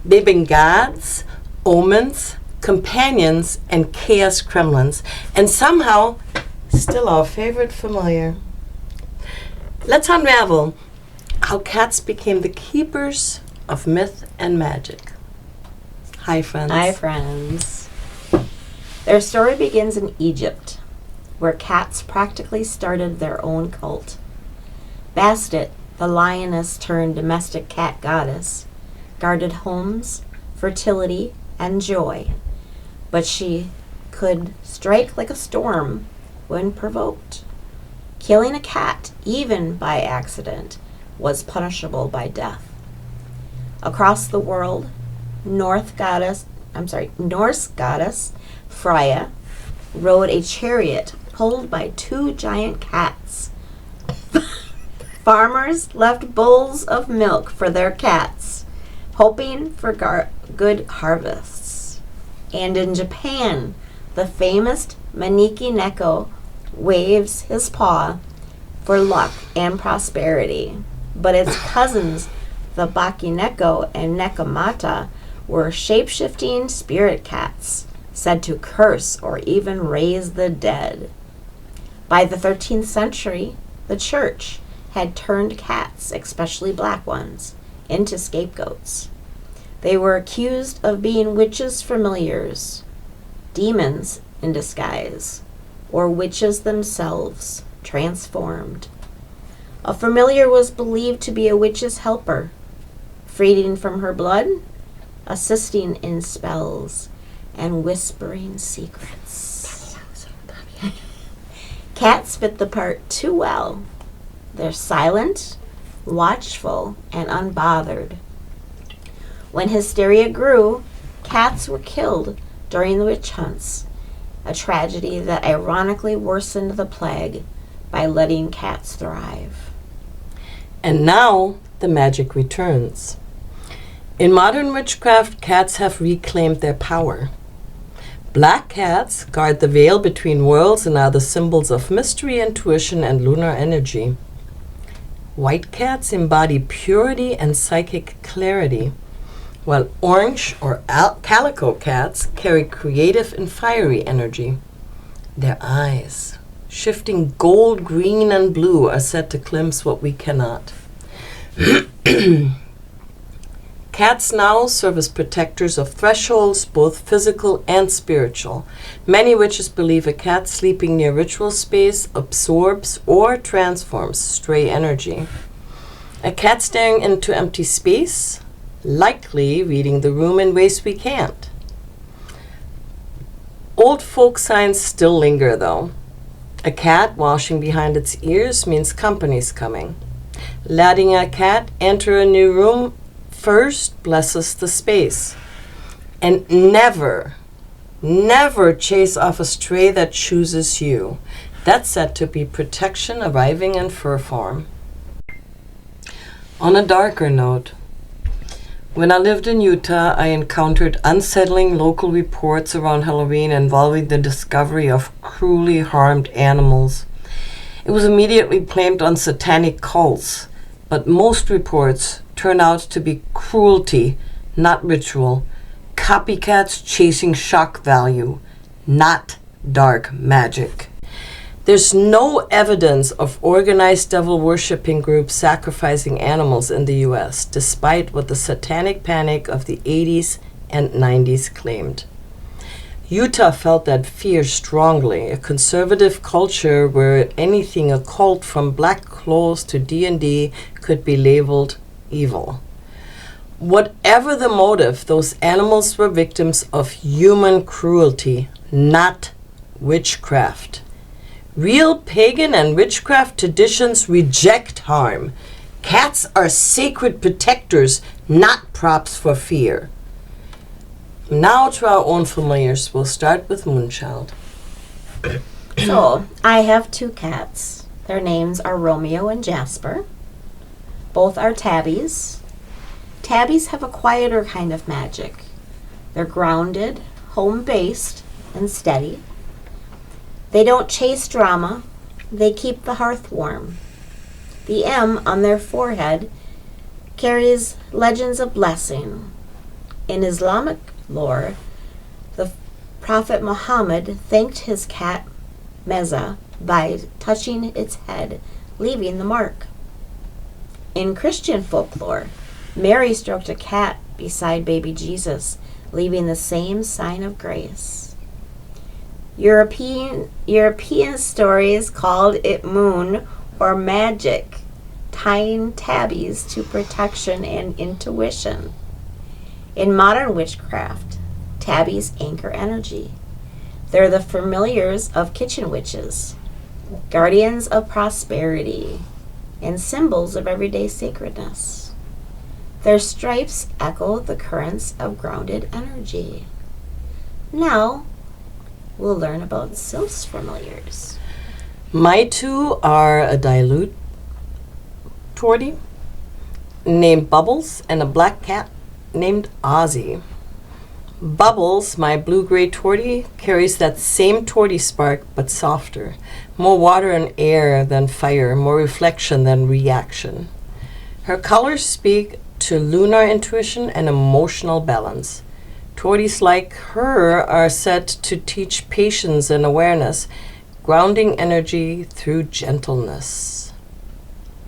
They've been gods, omens, companions, and chaos gremlins, and somehow still our favorite familiar. Let's unravel how cats became the keepers of myth and magic. Hi, friends. Hi, friends. Their story begins in Egypt, where cats practically started their own cult. Bastet, the lioness turned domestic cat goddess, guarded homes, fertility, and joy, but she could strike like a storm when provoked. Killing a cat, even by accident, was punishable by death. Across the world, Norse goddess Freyja rode a chariot pulled by two giant cats. Farmers left bowls of milk for their cats, hoping for good harvests. And in Japan, the famous Maneki Neko waves his paw for luck and prosperity, but its cousins, the Bakineko and Nekomata, were shape-shifting spirit cats, said to curse or even raise the dead. By the 13th century, the church had turned cats, especially black ones, into scapegoats. They were accused of being witches' familiars, demons in disguise, or witches themselves transformed. A familiar was believed to be a witch's helper, feeding from her blood, assisting in spells, and whispering secrets. Cats fit the part too well. They're silent, watchful, and unbothered. When hysteria grew, cats were killed during the witch hunts, a tragedy that ironically worsened the plague by letting cats thrive. And now the magic returns. In modern witchcraft, cats have reclaimed their power. Black cats guard the veil between worlds and are the symbols of mystery, intuition, and lunar energy. White cats embody purity and psychic clarity, while orange or calico cats carry creative and fiery energy. Their eyes, shifting gold, green, and blue, are said to glimpse what we cannot. Cats now serve as protectors of thresholds, both physical and spiritual. Many witches believe a cat sleeping near ritual space absorbs or transforms stray energy. A cat staring into empty space, likely reading the room in ways we can't. Old folk signs still linger, though. A cat washing behind its ears means company's coming. Letting a cat enter a new room first blesses the space. And never chase off a stray that chooses you. That's said to be protection arriving in fur form. On a darker note, when I lived in Utah, I encountered unsettling local reports around Halloween involving the discovery of cruelly harmed animals. It was immediately blamed on satanic cults, but most reports turn out to be cruelty, not ritual. Copycats chasing shock value, not dark magic. There's no evidence of organized devil-worshipping groups sacrificing animals in the U.S., despite what the satanic panic of the 80s and 90s claimed. Utah felt that fear strongly, a conservative culture where anything occult from black clothes to D&D could be labeled evil. Whatever the motive, those animals were victims of human cruelty, not witchcraft. Real pagan and witchcraft traditions reject harm. Cats are sacred protectors, not props for fear. Now to our own familiars. We'll start with Moonchild. So, I have two cats. Their names are Romeo and Jasper. Both are tabbies. Tabbies have a quieter kind of magic. They're grounded, home-based, and steady. They don't chase drama. They keep the hearth warm. The M on their forehead carries legends of blessing. In Islamic lore, the Prophet Muhammad thanked his cat Meza by touching its head, leaving the mark. In Christian folklore, Mary stroked a cat beside baby Jesus, leaving the same sign of grace. European stories called it moon or magic, tying tabbies to protection and intuition. In modern witchcraft, tabbies anchor energy. They're the familiars of kitchen witches, guardians of prosperity, and symbols of everyday sacredness. Their stripes echo the currents of grounded energy. Now, we'll learn about Sylph's familiars. My two are a dilute tortie named Bubbles and a black cat named Ozzy. Bubbles, my blue-gray tortie, carries that same tortie spark but softer. More water and air than fire, more reflection than reaction. Her colors speak to lunar intuition and emotional balance. Torties like her are set to teach patience and awareness, grounding energy through gentleness.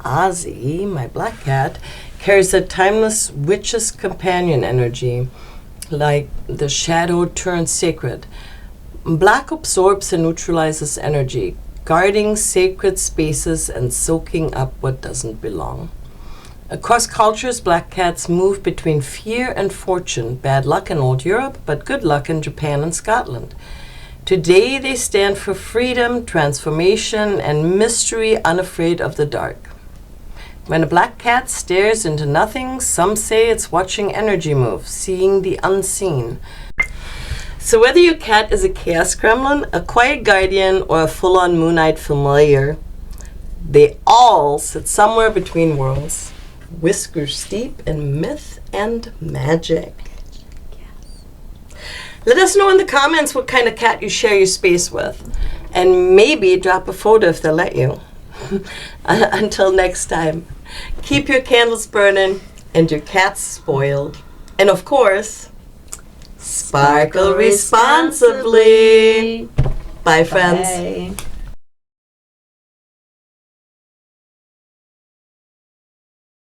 Ozzy, my black cat, carries a timeless witch's companion energy, like the shadow turned sacred. Black absorbs and neutralizes energy, guarding sacred spaces and soaking up what doesn't belong. Across cultures, black cats move between fear and fortune, bad luck in old Europe, but good luck in Japan and Scotland. Today they stand for freedom, transformation, and mystery, unafraid of the dark. When a black cat stares into nothing, some say it's watching energy move, seeing the unseen. So whether your cat is a chaos gremlin, a quiet guardian, or a full-on moonite familiar, they all sit somewhere between worlds, whiskers deep in myth and magic. Let us know in the comments what kind of cat you share your space with, and maybe drop a photo if they'll let you. Until next time, keep your candles burning and your cats spoiled. And of course, sparkle responsibly. Bye, friends. Bye.